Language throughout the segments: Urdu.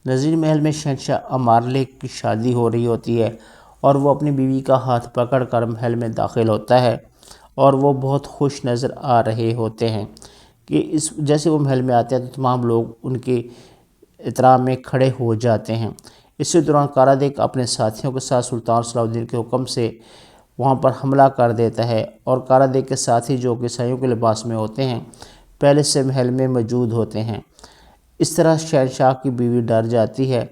نظیر محل میں شہنشاہ امارلک کی شادی ہو رہی ہوتی ہے اور وہ اپنی بیوی کا ہاتھ پکڑ کر محل میں داخل ہوتا ہے اور وہ بہت خوش نظر آ رہے ہوتے ہیں کہ جیسے وہ محل میں آتے ہیں تو تمام لوگ ان کے احترام میں کھڑے ہو جاتے ہیں۔ اسی دوران کارادیک اپنے ساتھیوں کے ساتھ سلطان صلاح الدین کے حکم سے وہاں پر حملہ کر دیتا ہے اور کارادیک کے ساتھی جو کہ عیسائیوں کے لباس میں ہوتے ہیں پہلے سے محل میں موجود ہوتے ہیں۔ اس طرح شہنشاہ کی بیوی ڈر جاتی ہے۔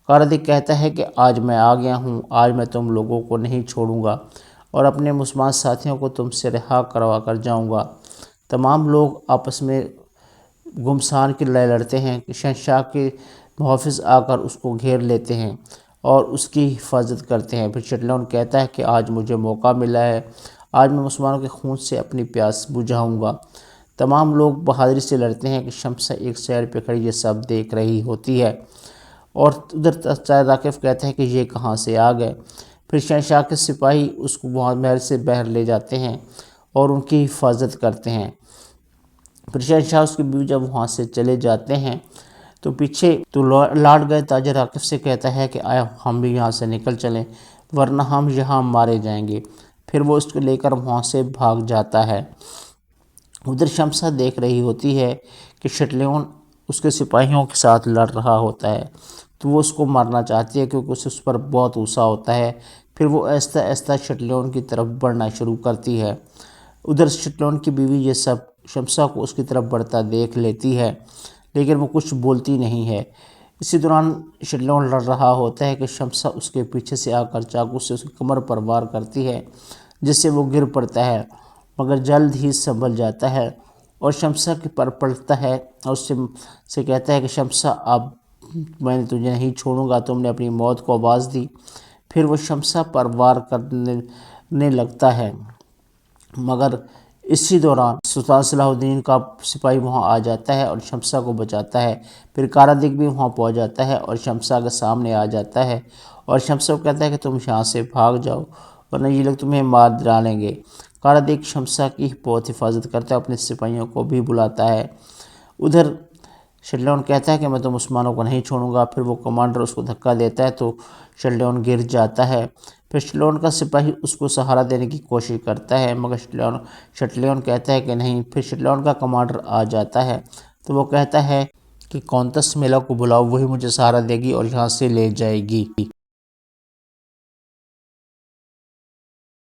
کارادیک کہتا ہے کہ آج میں آ گیا ہوں، آج میں تم لوگوں کو نہیں چھوڑوں گا اور اپنے مسلمان ساتھیوں کو تم سے رہا کروا کر جاؤں گا۔ تمام لوگ آپس میں گھمسان کی لڑائی لڑتے ہیں کہ شہنشاہ کے محافظ آ کر اس کو گھیر لیتے ہیں اور اس کی حفاظت کرتے ہیں۔ پھر شٹلون کہتا ہے کہ آج مجھے موقع ملا ہے، آج میں مسلمانوں کے خون سے اپنی پیاس بجھاؤں گا۔ تمام لوگ بہادری سے لڑتے ہیں کہ شمسہ ایک سائیڈ پہ کھڑی یہ سب دیکھ رہی ہوتی ہے اور ادھر راکف کہتا ہے کہ یہ کہاں سے آ گئے۔ پھر شہنشاہ کے سپاہی اس کو وہاں محل سے باہر لے جاتے ہیں اور ان کی حفاظت کرتے ہیں۔ پھر شہنشاہ اس کی بیوی جب وہاں سے چلے جاتے ہیں تو پیچھے لارڈ گئے تاجر راکف سے کہتا ہے کہ آیا ہم بھی یہاں سے نکل چلیں ورنہ ہم یہاں مارے جائیں گے۔ پھر وہ اس کو لے کر وہاں سے بھاگ جاتا ہے۔ ادھر شمسہ دیکھ رہی ہوتی ہے کہ شٹلیون اس کے سپاہیوں کے ساتھ لڑ رہا ہوتا ہے تو وہ اس کو مارنا چاہتی ہے کیونکہ اس پر بہت غصہ ہوتا ہے۔ پھر وہ آہستہ آہستہ شٹلیون کی طرف بڑھنا شروع کرتی ہے۔ ادھر شٹلیون کی بیوی یہ سب شمسہ کو اس کی طرف بڑھتا دیکھ لیتی ہے لیکن وہ کچھ بولتی نہیں ہے۔ اسی دوران شٹلیون لڑ رہا ہوتا ہے کہ شمسہ اس کے پیچھے سے آ کر چاقو سے اس کی کمر پر وار کرتی ہے جس سے وہ گر پڑتا ہے مگر جلد ہی سنبھل جاتا ہے اور شمسہ کے پر پڑتا ہے اور اس سے کہتا ہے کہ شمسہ اب میں نے تجھے نہیں چھوڑوں گا، تم نے اپنی موت کو آواز دی۔ پھر وہ شمسہ پر وار کرنے لگتا ہے مگر اسی دوران سلطان صلاح الدین کا سپاہی وہاں آ جاتا ہے اور شمسہ کو بچاتا ہے۔ پھر کارادیک بھی وہاں پہنچ جاتا ہے اور شمسہ کے سامنے آ جاتا ہے اور شمسہ کو کہتا ہے کہ تم یہاں سے بھاگ جاؤ ورنہ یہ لوگ تمہیں مار ڈالیں گے۔ کارادیک شمسہ کی بہت حفاظت کرتا ہے، اپنے سپاہیوں کو بھی بلاتا ہے۔ ادھر شٹلیون کہتا ہے کہ میں تو مسلمانوں کو نہیں چھوڑوں گا۔ پھر وہ کمانڈر اس کو دھکا دیتا ہے تو شٹلیون گر جاتا ہے۔ پھر شٹلیون کا سپاہی اس کو سہارا دینے کی کوشش کرتا ہے مگر شٹلیون کہتا ہے کہ نہیں۔ پھر شٹلیون کا کمانڈر آ جاتا ہے تو وہ کہتا ہے کہ کونتس میلا کو بلاؤ، وہی مجھے سہارا دے گی اور یہاں سے لے جائے گی۔